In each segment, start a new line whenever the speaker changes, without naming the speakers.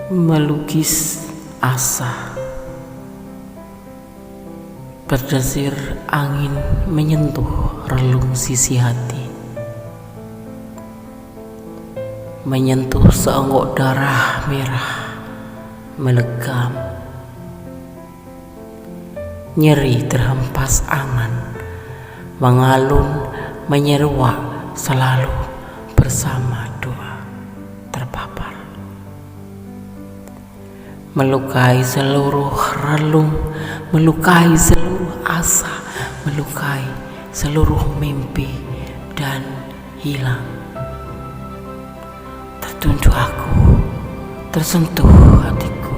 Melukis asa. Berdesir angin menyentuh relung sisi hati, menyentuh seonggok darah merah melegam. Nyeri terhempas angan, mengalun menyeruak selalu bersama doa terpapar. Melukai seluruh relung, melukai seluruh asa, melukai seluruh mimpi dan hilang. Tertunduk aku, tersentuh hatiku,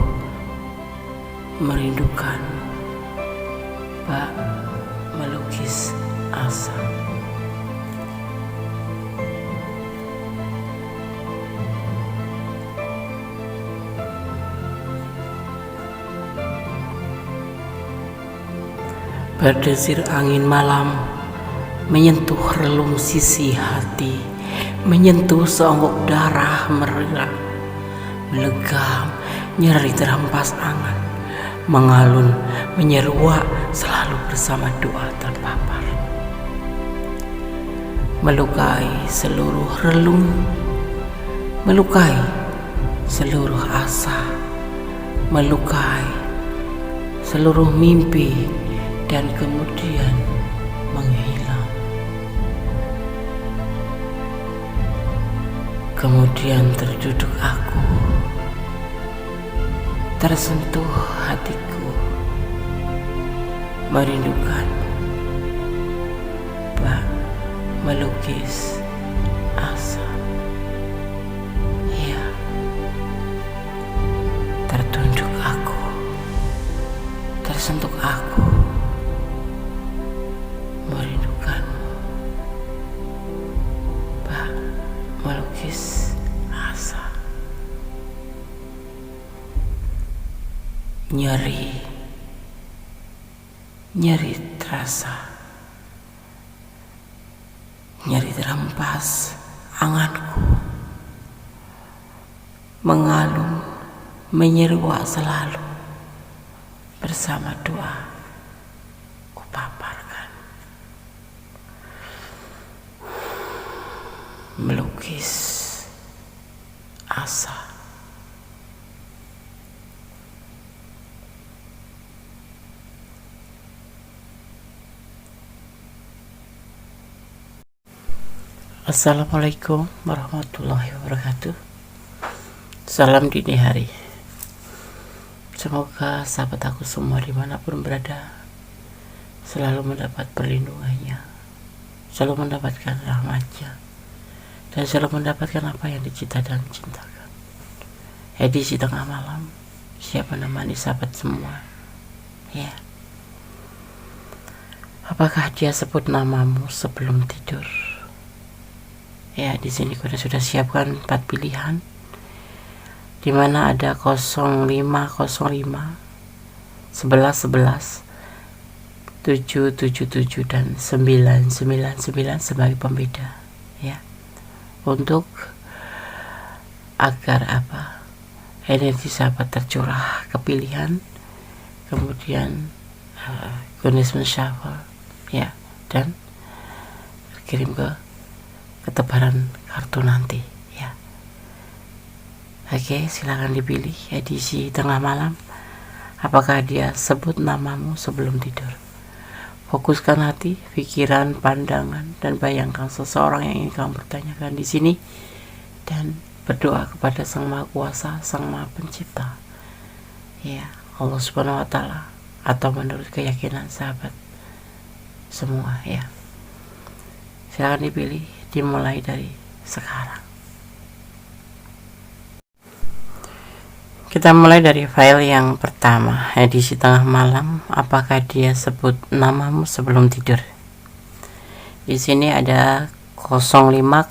merindukan bak melukis asa. Berdesir angin malam menyentuh relung sisi hati, menyentuh seonggok darah merah melegam. Nyeri terhempas angan, mengalun menyeruak selalu bersama doa terpapar. Melukai seluruh relung, melukai seluruh asa, melukai seluruh mimpi dan kemudian menghilang. Kemudian terduduk aku, tersentuh hatiku, merindukan bak melukis asa. Ya, tertunduk aku, tersentuh aku, merindukanmu bak melukis asa. Nyeri terasa, nyeri terhempas anganku, mengalun menyeruak selalu bersama doa kupaparkan. Melukis asa. Assalamualaikum warahmatullahi wabarakatuh. Salam dini hari. Semoga sahabat aku semua dimanapun berada selalu mendapat perlindungannya, selalu mendapatkan rahmatnya, dan selalu mendapatkan apa yang dicita dan cintakan. Edisi tengah malam siap menemani sahabat semua. Ya, apakah dia sebut namamu sebelum tidur? Ya, di sini kita sudah siapkan 4 pilihan, di mana ada 0505, 1111, 777 dan 999 sebagai pembeda. Ya, untuk agar energi sahabat tercurah ke pilihan, kemudian Goodness Shuffle, ya, dan kirim ke ketebaran kartu nanti, ya. Oke, silakan dipilih edisi tengah malam. Apakah dia sebut namamu sebelum tidur? Fokuskan hati, pikiran, pandangan, dan bayangkan seseorang yang ingin kamu bertanyakan di sini, dan berdoa kepada Sang Maha Kuasa, Sang Maha Pencipta, ya, Allah Subhanahu wa Ta'ala, atau menurut keyakinan sahabat semua, ya. Silakan dipilih, dimulai dari sekarang. Kita mulai dari file yang pertama, edisi tengah malam. Apakah dia sebut namamu sebelum tidur? Di sini ada 0505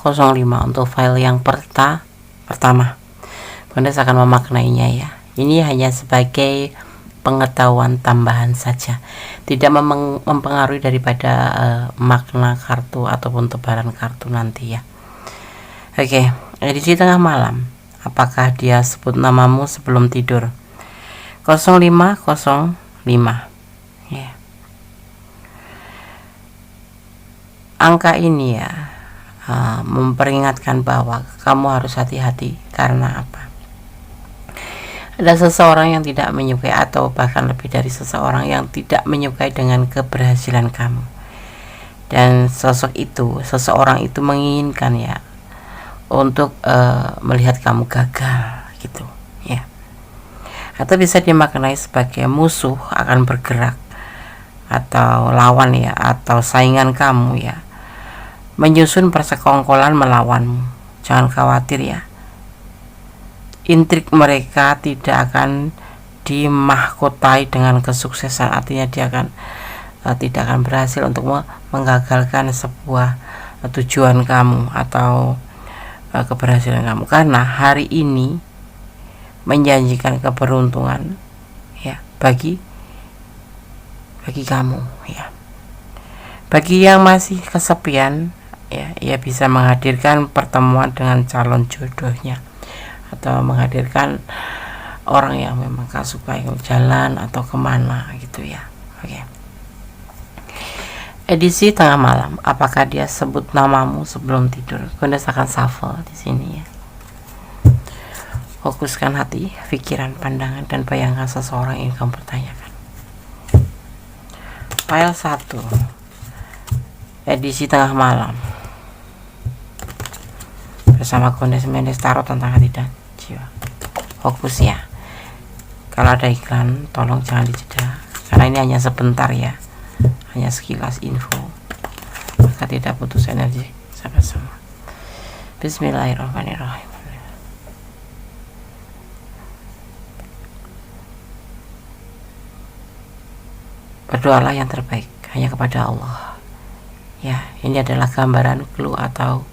untuk file yang pertama. Bunda akan memaknainya, ya. Ini hanya sebagai pengetahuan tambahan saja, tidak mempengaruhi daripada makna kartu ataupun tebaran kartu nanti, ya. Oke, edisi tengah malam. apakah dia sebut namamu sebelum tidur? 0505 ya. Angka ini ya memperingatkan bahwa kamu harus hati-hati. Karena apa? Ada seseorang yang tidak menyukai, atau bahkan lebih dari seseorang yang tidak menyukai dengan keberhasilan kamu. Dan seseorang itu menginginkan ya untuk melihat kamu gagal gitu ya. Atau bisa dimaknai sebagai musuh akan bergerak, atau lawan ya, atau saingan kamu ya, menyusun persekongkolan melawanmu. Jangan khawatir ya, intrik mereka tidak akan dimahkotai dengan kesuksesan. Artinya dia akan tidak akan berhasil untuk menggagalkan sebuah tujuan kamu atau keberhasilan kamu, karena hari ini menjanjikan keberuntungan ya bagi kamu ya. Bagi yang masih kesepian ya, ia bisa menghadirkan pertemuan dengan calon jodohnya, atau menghadirkan orang yang memang kau sukai jalan atau kemana gitu ya. Oke. Edisi tengah malam, apakah dia sebut namamu sebelum tidur? Gunakan shuffle di sini ya. Fokuskan hati, pikiran, pandangan, dan bayangkan seseorang yang kamu pertanyakan. File 1, edisi tengah malam, bersama Kondes Mendes Tarot tentang hati dan jiwa. Fokus ya. Kalau ada iklan, tolong jangan dijeda, karena ini hanya sebentar ya, hanya sekilas info, maka tidak putus energi sahabat semua. Bismillahirrahmanirrahim. Berdoalah yang terbaik hanya kepada Allah ya. Ini adalah gambaran clue atau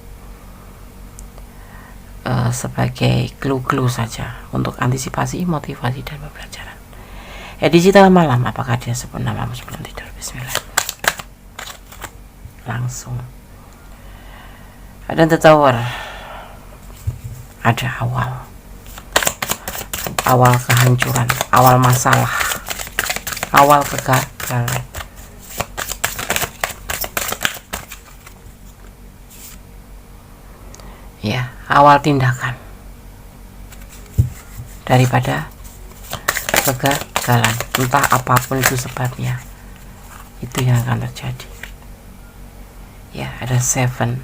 sebagai clue saja untuk antisipasi, motivasi, dan pembelajaran. Edisi tengah malam, apakah dia sebut namamu sebelum tidur? Bismillah. Langsung ada The Tower, ada awal kehancuran, awal masalah, awal kegagalan ya, awal tindakan daripada kegagalan, entah apapun itu sebabnya, itu yang akan terjadi ya. Ada 7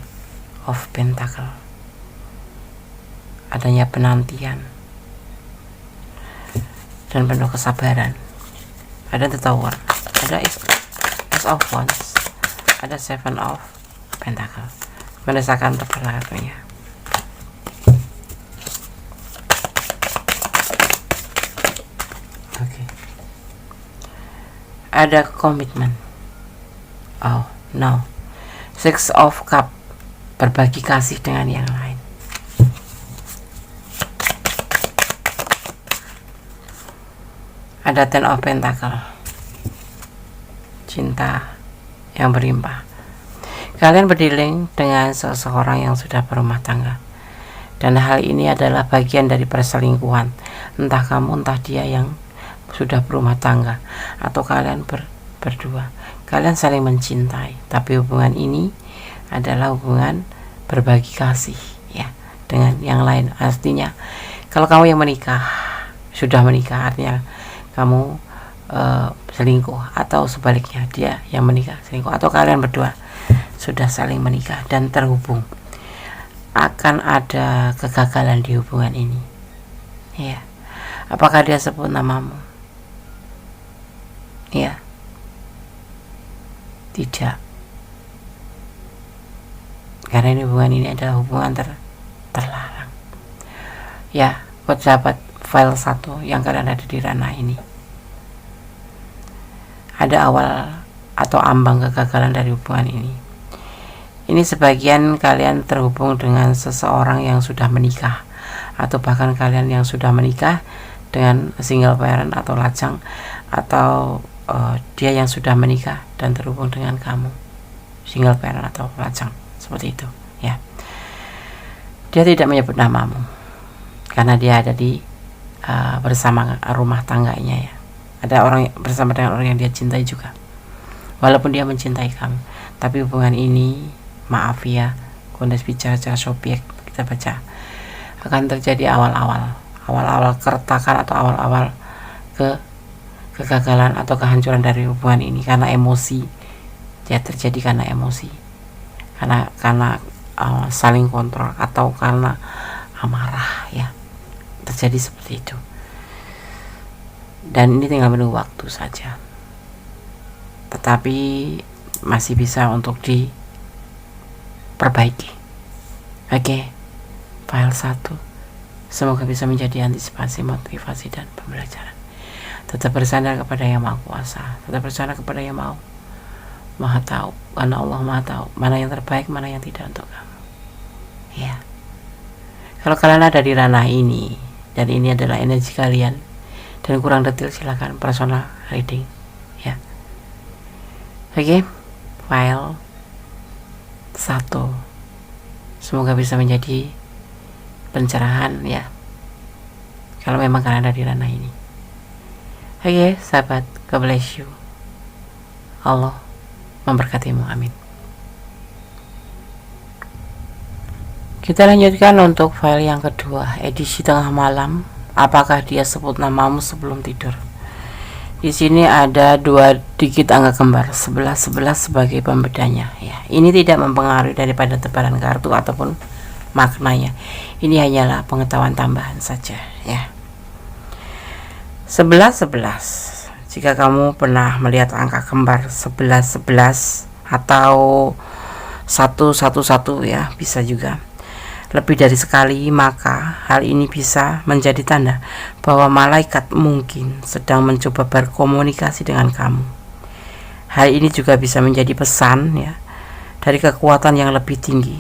of Pentacle, adanya penantian dan penuh kesabaran. Ada The Tower, ada Ace of Wands, ada 7 of Pentacle. Mendesakan terperlakunya. Oke. Ada komitmen. Oh no. 6 of Cup, berbagi kasih dengan yang lain. Ada 10 of Pentacle, cinta yang berlimpah. Kalian berdealing dengan seseorang yang sudah berumah tangga, dan hal ini adalah bagian dari perselingkuhan. Entah kamu, entah dia yang sudah berumah tangga, atau kalian berdua. Kalian saling mencintai, tapi hubungan ini adalah hubungan berbagi kasih ya dengan yang lain. Artinya kalau kamu yang menikah, sudah menikah, artinya kamu selingkuh, atau sebaliknya dia yang menikah selingkuh, atau kalian berdua sudah saling menikah dan terhubung. Akan ada kegagalan di hubungan ini ya. Apakah dia sebut namamu? Ya, tidak, karena ini hubungan ini adalah hubungan terlarang ya. Buat sahabat file 1 yang kalian ada di ranah ini, ada awal atau ambang kegagalan dari hubungan ini. Ini sebagian kalian terhubung dengan seseorang yang sudah menikah, atau bahkan kalian yang sudah menikah dengan single parent atau lajang, atau dia yang sudah menikah dan terhubung dengan kamu, single parent atau lajang, seperti itu ya. Dia tidak menyebut namamu, karena dia ada di bersama rumah tangganya ya, ada orang bersama dengan orang yang dia cintai juga, walaupun dia mencintai kamu. Tapi hubungan ini, maaf ya, Kondes bicara secara subjek, kita baca akan terjadi awal-awal keretakan atau awal-awal kegagalan atau kehancuran dari hubungan ini karena emosi. Ya, terjadi karena emosi, karena saling kontrol atau karena amarah ya, terjadi seperti itu. Dan ini tinggal menunggu waktu saja, tetapi masih bisa untuk diperbaiki. Oke, file 1 semoga bisa menjadi antisipasi, motivasi, dan pembelajaran. Tetap bersandar kepada Yang Maha Kuasa, tetap bersandar kepada Yang Maha Tahu, karena Allah Maha Tahu mana yang terbaik, mana yang tidak untuk kamu ya. Kalau kalian ada di ranah ini dan ini adalah energi kalian dan kurang detail, silakan personal reading ya. Oke, file 1 semoga bisa menjadi pencerahan ya, kalau memang kalian ada di ranah ini. Oke, sahabat, God bless you, Allah memberkatimu, amin. Kita lanjutkan untuk file yang kedua, edisi tengah malam. Apakah dia sebut namamu sebelum tidur? Di sini ada 2 digit angka kembar 11 sebagai pembedanya ya. Ini tidak mempengaruhi daripada tebaran kartu ataupun maknanya. Ini hanyalah pengetahuan tambahan saja ya. 11 jika kamu pernah melihat angka kembar 11 atau 111 ya, bisa juga lebih dari sekali, maka hal ini bisa menjadi tanda bahwa malaikat mungkin sedang mencoba berkomunikasi dengan kamu. Hal ini juga bisa menjadi pesan ya dari kekuatan yang lebih tinggi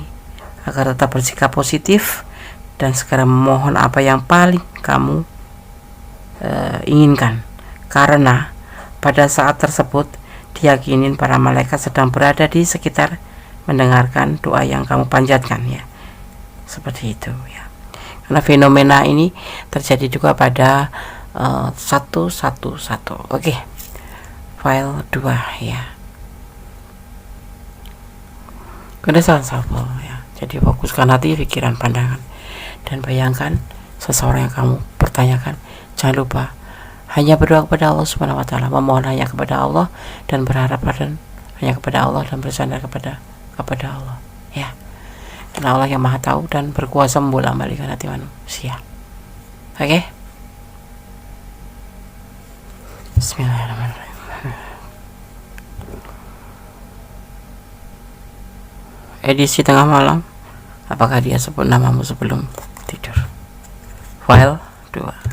agar tetap bersikap positif dan segera memohon apa yang paling kamu inginkan, karena pada saat tersebut diyakinin para malaikat sedang berada di sekitar mendengarkan doa yang kamu panjatkan ya. Seperti itu ya. Karena fenomena ini terjadi juga pada 111. Oke. File 2 ya. Kedesan sabar ya. Jadi fokuskan hati, pikiran, pandangan, dan bayangkan seseorang yang kamu pertanyakan. Jangan lupa hanya berdoa kepada Allah Subhanahu wa taala, memohon hanya kepada Allah dan berharap hanya kepada Allah dan bersandar kepada Allah ya. Karena Allah yang Maha Tahu dan berkuasa membolak-balikkan hati manusia. Oke? Bismillahirrahmanirrahim. Edisi tengah malam. Apakah dia sebut namamu sebelum tidur? File 2.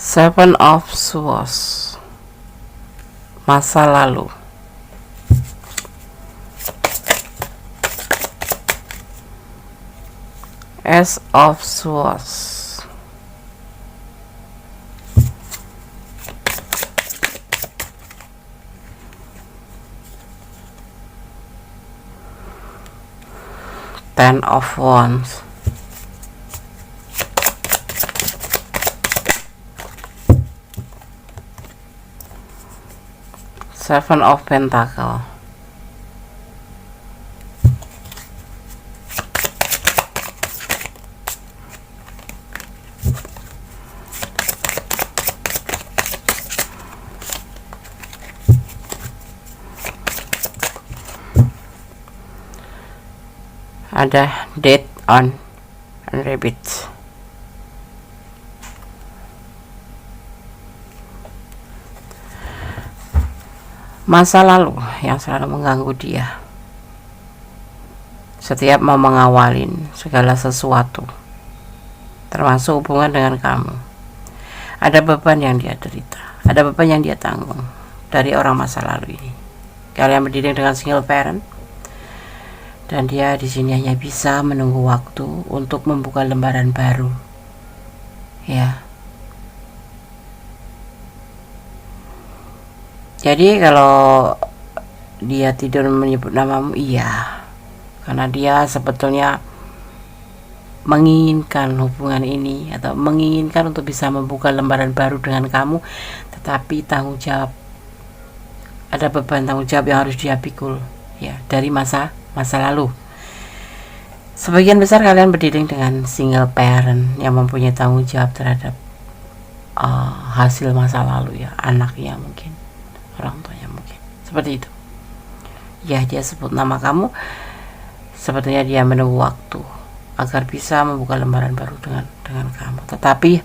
Seven of Swords, masa lalu. Ace of Swords, Ten of Wands, Seven of Pentacles, ada Death on Rabbit. Masa lalu yang selalu mengganggu dia setiap mau mengawalin segala sesuatu, termasuk hubungan dengan kamu. Ada beban yang dia derita, Ada beban yang dia tanggung dari orang masa lalu ini. Kalian berdiri dengan single parent, dan dia di sini hanya bisa menunggu waktu untuk membuka lembaran baru. Ya. Jadi kalau dia tidur menyebut namamu, iya, karena dia sebetulnya menginginkan hubungan ini atau menginginkan untuk bisa membuka lembaran baru dengan kamu, tetapi tanggung jawab, ada beban tanggung jawab yang harus dia pikul, ya, dari masa lalu. Sebagian besar kalian berdiri dengan single parent yang mempunyai tanggung jawab terhadap hasil masa lalu, ya, anaknya mungkin, orang tuanya mungkin, seperti itu. Ya, dia sebut nama kamu, sepertinya dia menunggu waktu agar bisa membuka lembaran baru dengan kamu. Tetapi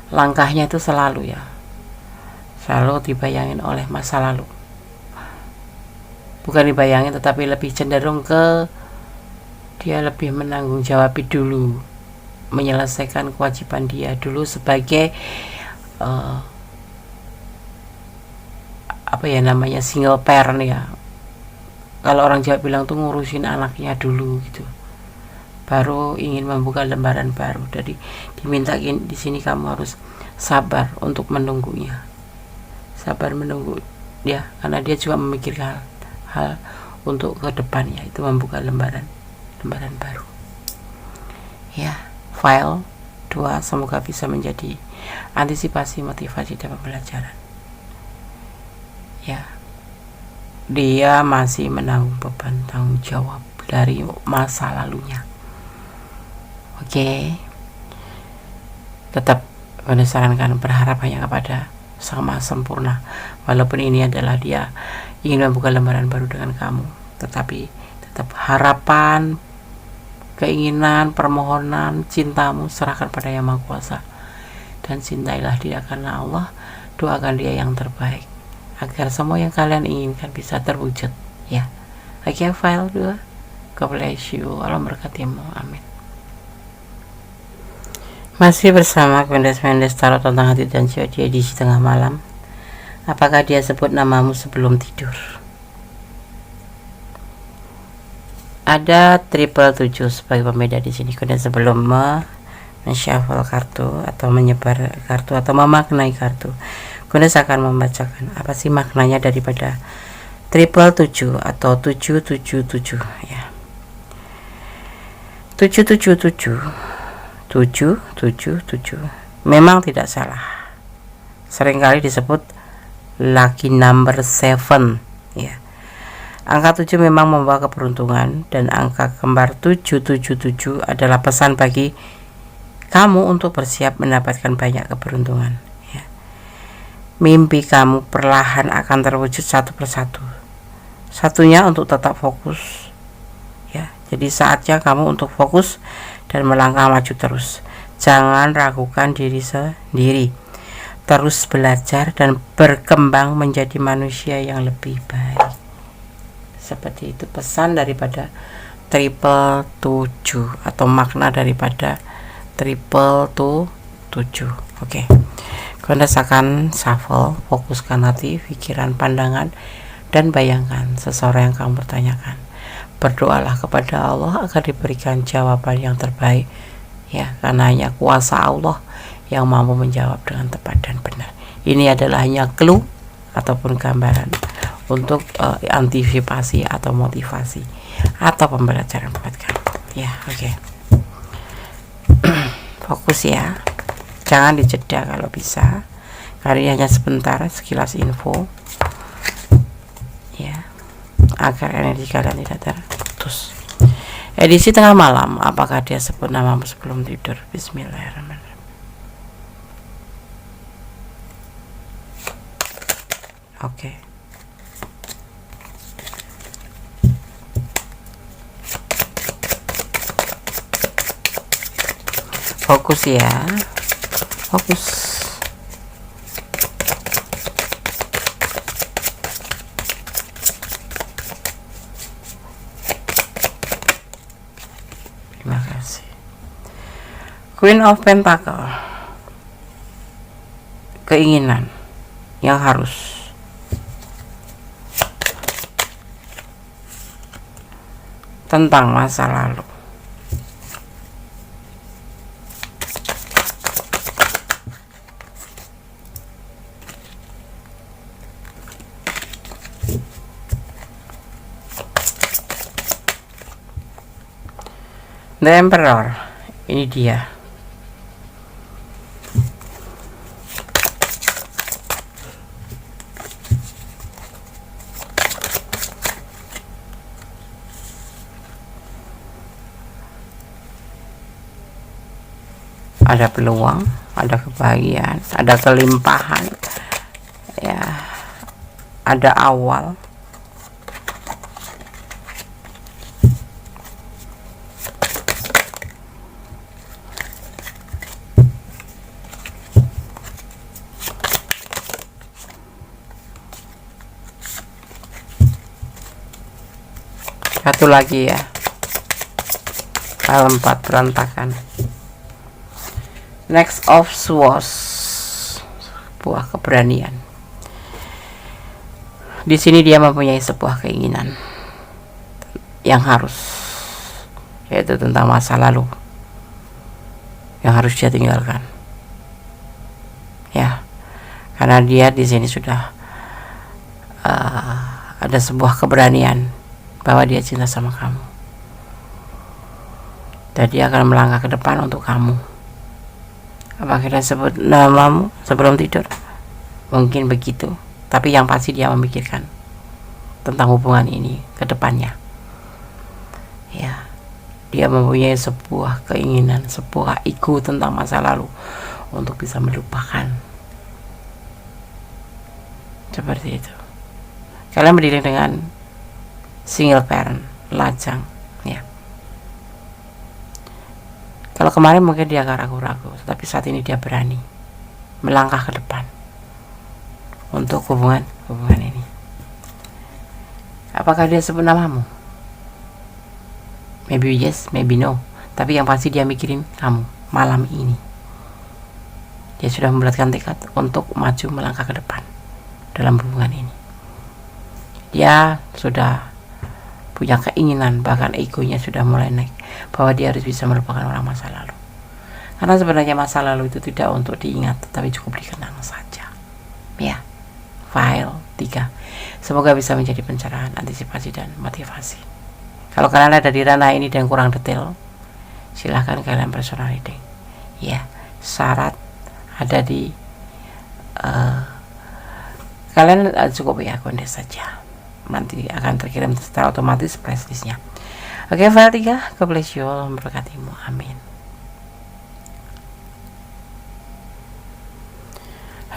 langkahnya itu selalu dibayangin oleh masa lalu. Bukan dibayangin, tetapi lebih cenderung ke dia lebih menanggung jawab dulu, menyelesaikan kewajiban dia dulu sebagai single parent, ya. Kalau orang Jawa bilang tuh ngurusin anaknya dulu gitu, baru ingin membuka lembaran baru. Jadi diminta di sini kamu harus sabar untuk menunggunya, sabar menunggu dia, karena dia juga memikirkan hal untuk ke depannya, itu membuka lembaran baru. Ya, file 2 semoga bisa menjadi antisipasi, motivasi, dan pembelajaran. Ya, dia masih menanggung beban tanggung jawab dari masa lalunya. Oke. Tetap menyarankan berharap hanya kepada Sang Maha Sempurna, walaupun ini adalah dia ingin membuka lembaran baru dengan kamu, tetapi tetap harapan, keinginan, permohonan, cintamu serahkan pada Yang Maha Kuasa, dan cintailah dia karena Allah. Doakan dia yang terbaik agar semua yang kalian inginkan bisa terwujud, ya. Oke, file 2. God bless you. Allah berkatimu. Amin. Masih bersama Mendes Tarot tentang hati dan jiwa di edisi tengah malam. Apakah dia sebut namamu sebelum tidur? Ada 777 sebagai pembeda di sini. Kemudian sebelum men-shuffle kartu atau menyebar kartu atau memaknai kartu, kemudian saya akan membacakan apa sih maknanya daripada 777 atau 777, ya. 777 memang tidak salah. Seringkali disebut lucky number 7, ya. Angka 7 memang membawa keberuntungan, dan angka kembar 777 adalah pesan bagi kamu untuk bersiap mendapatkan banyak keberuntungan, ya. Mimpi kamu perlahan akan terwujud satu persatu. Satunya untuk tetap fokus, ya. Jadi saatnya kamu untuk fokus dan melangkah maju terus. Jangan ragukan diri sendiri. Terus belajar dan berkembang menjadi manusia yang lebih baik. Seperti itu pesan daripada 777 atau makna daripada 777. Oke. Kalian akan shuffle, fokuskan hati, pikiran, pandangan, dan bayangkan seseorang yang kamu pertanyakan. Berdoalah kepada Allah agar diberikan jawaban yang terbaik, ya, karena hanya kuasa Allah yang mampu menjawab dengan tepat dan benar. Ini adalah hanya clue ataupun gambaran untuk antisipasi atau motivasi atau pembelajaran buat kamu, ya. Oke. Fokus, ya, jangan dijeda kalau bisa, karena ini hanya sebentar, sekilas info, ya, agar energi kalian tidak terputus. Edisi tengah malam, apakah dia sebut namamu sebelum tidur? Bismillahirrahmanirrahim. Oke. Fokus, ya, fokus. Terima kasih. Queen of Pentacle, keinginan, yang harus. Tentang masa lalu. The Emperor, ini dia. Ada peluang, ada kebahagiaan, ada kelimpahan, ya, ada awal. Satu lagi ya, hal 4 berantakan. Next of Swords, sebuah keberanian. Di sini dia mempunyai sebuah keinginan yang harus, yaitu tentang masa lalu yang harus dia tinggalkan. Ya, karena dia di sini sudah ada sebuah keberanian bahwa dia cinta sama kamu, dan dia akan melangkah ke depan untuk kamu. Apa kita sebut namamu sebelum tidur? Mungkin begitu, tapi yang pasti dia memikirkan tentang hubungan ini ke depannya. Ya, dia mempunyai sebuah keinginan, sebuah ego tentang masa lalu untuk bisa melupakan. Seperti itu. Kalian berdiri dengan single parent, lajang, ya. Kalau kemarin mungkin dia agak ragu-ragu, tapi saat ini dia berani melangkah ke depan untuk hubungan ini. Apakah dia sebut namamu? Maybe yes, maybe no. Tapi yang pasti dia mikirin kamu malam ini. Dia sudah membulatkan tekad untuk maju melangkah ke depan dalam hubungan ini. Dia sudah punya keinginan, bahkan egonya sudah mulai naik, bahwa dia harus bisa melupakan orang masa lalu. Karena sebenarnya masa lalu itu tidak untuk diingat, tetapi cukup dikenang saja. Ya, file 3. Semoga bisa menjadi pencerahan, antisipasi, dan motivasi. Kalau kalian ada di ranah ini dan kurang detail, silahkan kalian personal reading. Ya, syarat ada di kalian cukup ya konde saja. Nanti akan terkirim secara otomatis prestisnya. Oke, file 3. God bless you all, memberkatimu. Amin.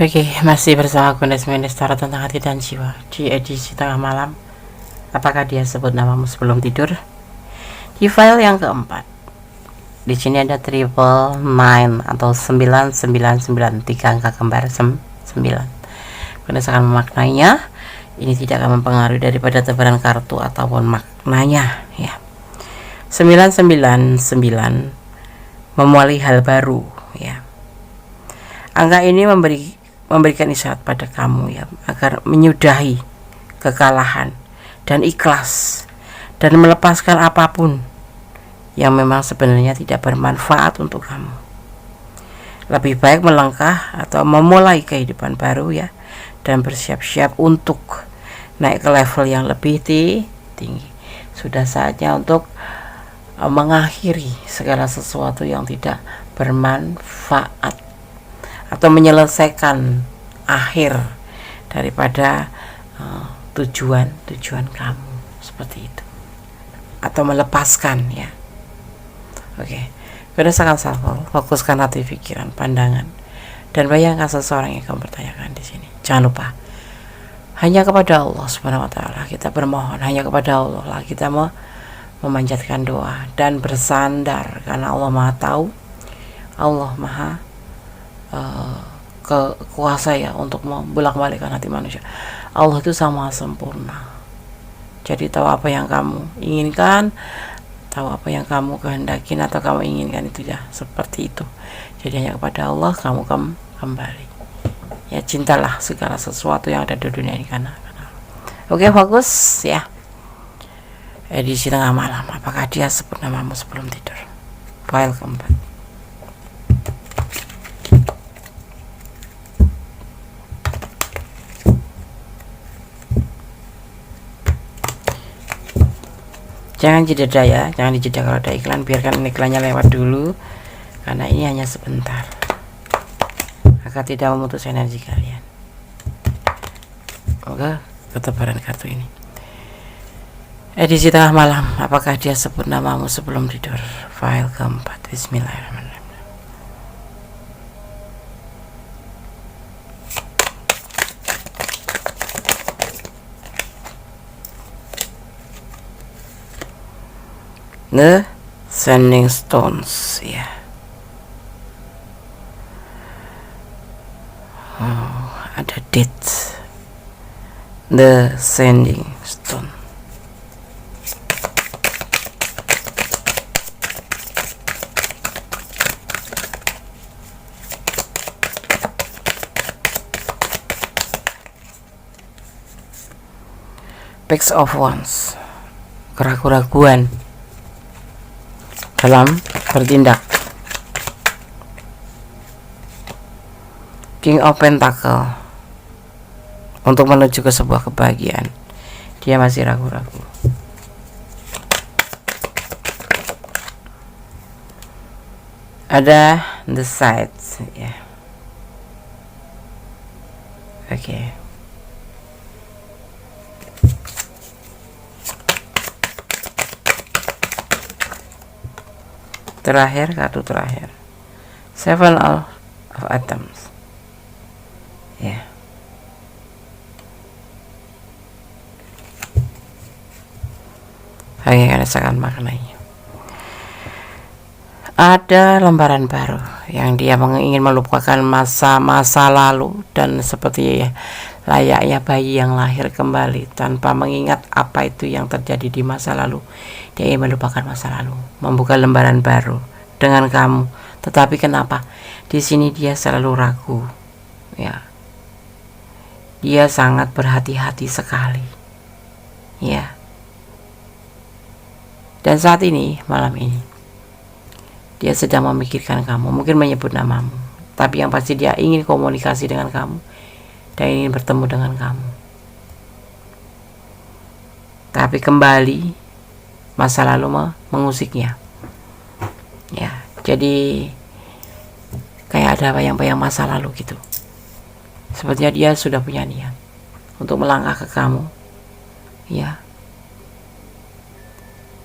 Oke, masih bersama Kundes Menestara tentang hati dan jiwa di edisi tengah malam. Apakah dia sebut namamu sebelum tidur? Di file yang keempat, di sini ada triple 9 atau 999, 3 angka kembar 9. Kundes akan memaknainya. Ini tidak akan mempengaruhi daripada tebaran kartu ataupun maknanya, ya. 999 memuali hal baru, ya. Angka ini memberikan isyarat pada kamu, ya, agar menyudahi kekalahan dan ikhlas dan melepaskan apapun yang memang sebenarnya tidak bermanfaat untuk kamu. Lebih baik melangkah atau memulai kehidupan baru, ya, dan bersiap-siap untuk naik ke level yang lebih tinggi. Sudah saatnya untuk mengakhiri segala sesuatu yang tidak bermanfaat atau menyelesaikan akhir daripada tujuan kamu, seperti itu, atau melepaskan, ya. Oke, berdasarkan salvo, fokuskan hati, pikiran, pandangan, dan bayangkan seseorang yang kamu pertanyakan di sini. Jangan lupa, hanya kepada Allah Subhanahu wa Ta'ala kita bermohon, hanya kepada Allah lah kita memanjatkan doa dan bersandar, karena Allah Maha tahu, Allah Maha kuasa, ya, untuk membolak-balikkan hati manusia. Allah itu sama sempurna. Jadi tahu apa yang kamu inginkan, tahu apa yang kamu kehendakin atau kamu inginkan, itu ya seperti itu. Jadi hanya kepada Allah kamu kembali. Ya, cintalah segala sesuatu yang ada di dunia ini karena oke, fokus ya. Edisi tengah malam, apakah dia sebut namamu sebelum tidur? File keempat. Jangan jeda ya, jangan dijeda kalau ada iklan, biarkan iklannya lewat dulu karena ini hanya sebentar agar tidak memutus energi kalian. Oke, ketebaran kartu ini. Edisi tengah malam, apakah dia sebut namamu sebelum tidur? File keempat. Bismillahirrahmanirrahim. The Sending Stones, ya. Ada date. The Sending Stone. Page of Wands, keraguan dalam bertindak. King of Pentacle, untuk menuju ke sebuah kebahagiaan dia masih ragu-ragu. Ada the sides ya. Oke. Terakhir, kartu terakhir, Seven of Atoms ya. Oke, kalian rasakan maknanya. Ada lembaran baru yang dia ingin melupakan masa-masa lalu, dan seperti layaknya bayi yang lahir kembali tanpa mengingat apa itu yang terjadi di masa lalu. Dia ingin melupakan masa lalu, membuka lembaran baru dengan kamu. Tetapi kenapa di sini dia selalu ragu ya. Dia sangat berhati-hati sekali ya. Dan saat ini, malam ini, dia sedang memikirkan kamu, mungkin menyebut namamu, tapi yang pasti dia ingin komunikasi dengan kamu dan ingin bertemu dengan kamu. Tapi kembali masa lalu mengusiknya ya. Jadi kayak ada bayang-bayang masa lalu gitu. Sepertinya dia sudah punya niat untuk melangkah ke kamu ya.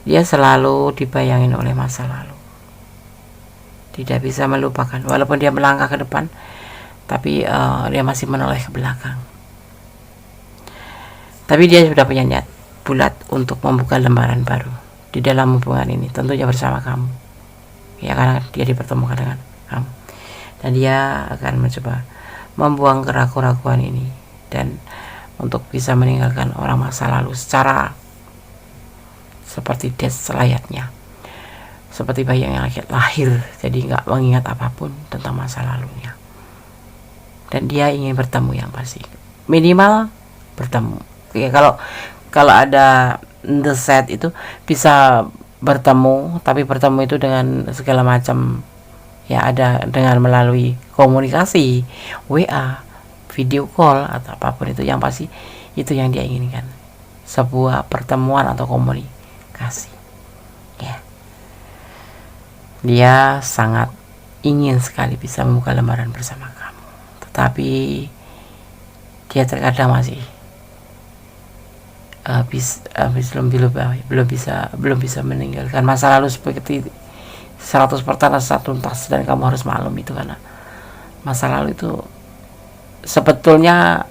Dia selalu dibayangin oleh masa lalu, tidak bisa melupakan. Walaupun dia melangkah ke depan, tapi dia masih menoleh ke belakang. Tapi dia sudah punya niat bulat untuk membuka lembaran baru di dalam hubungan ini, tentunya bersama kamu ya, karena dia dipertemukan dengan kamu. Dan dia akan mencoba membuang keraguan-keraguan ini dan untuk bisa meninggalkan orang masa lalu secara seperti death selayaknya, seperti bayi yang lahir, jadi nggak mengingat apapun tentang masa lalunya. Dan dia ingin bertemu yang pasti, minimal bertemu ya. Kalau ada the set itu bisa bertemu, tapi bertemu itu dengan segala macam ya, ada dengan melalui komunikasi, WA, video call atau apapun itu, yang pasti itu yang dia inginkan, sebuah pertemuan atau komunikasi ya. Dia sangat ingin sekali bisa membuka lembaran bersama kamu, tetapi dia terkadang masih belum bisa meninggalkan masa lalu seperti 100% tuntas, dan kamu harus maklum itu, karena masa lalu itu sebetulnya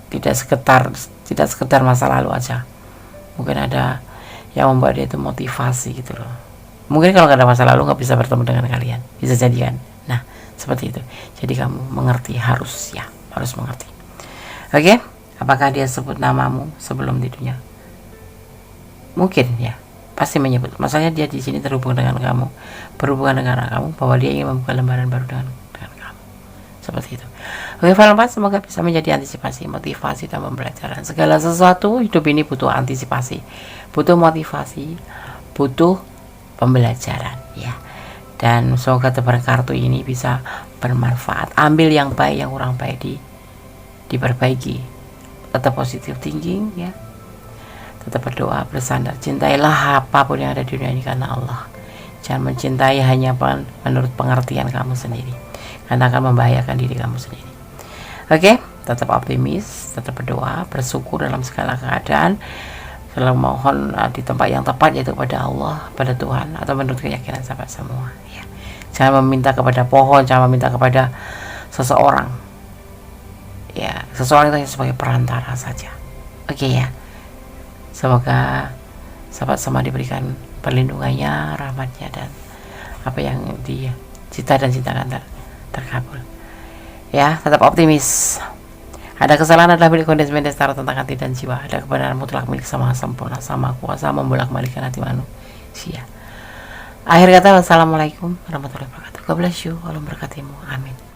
tidak sekedar masa lalu aja. Mungkin ada yang membuat dia itu motivasi gitu loh. Mungkin kalau gak ada masa lalu gak bisa bertemu dengan kalian, bisa jadi kan. Nah seperti itu, jadi kamu mengerti, harus mengerti. Oke, apakah dia sebut namamu sebelum tidurnya? Mungkin ya, pasti menyebut. Masalahnya dia di sini berhubungan dengan kamu, bahwa dia ingin membuka lembaran baru dengan kamu seperti itu. Oke, file 4 semoga bisa menjadi antisipasi, motivasi, dan pembelajaran. Segala sesuatu hidup ini butuh antisipasi, butuh motivasi, butuh pembelajaran ya. Dan semoga tebaran kartu ini bisa bermanfaat. Ambil yang baik, yang kurang baik diperbaiki. Tetap positive thinking ya. Tetap berdoa, bersandar, cintailah apapun yang ada di dunia ini karena Allah. Jangan mencintai hanya menurut pengertian kamu sendiri, karena akan membahayakan diri kamu sendiri. Oke, tetap optimis, tetap berdoa, bersyukur dalam segala keadaan, selalu mohon di tempat yang tepat, yaitu pada Allah, pada Tuhan, atau menurut keyakinan sahabat semua ya. Jangan meminta kepada pohon, jangan meminta kepada seseorang ya. Seseorang itu hanya sebagai perantara saja. Oke ya, semoga sahabat semua diberikan perlindungannya, rahmatnya, dan apa yang dicita dan cintakan terkabul ya. Tetap optimis. Ada kesalahan adalah milik kondisi secara tentang hati dan jiwa. Ada kebenaran mutlak milik sama sempurna, sama kuasa membolak-balikkan hati manusia. Akhir kata, wassalamualaikum warahmatullahi wabarakatuh. God bless you. Allah memberkatimu. Amin.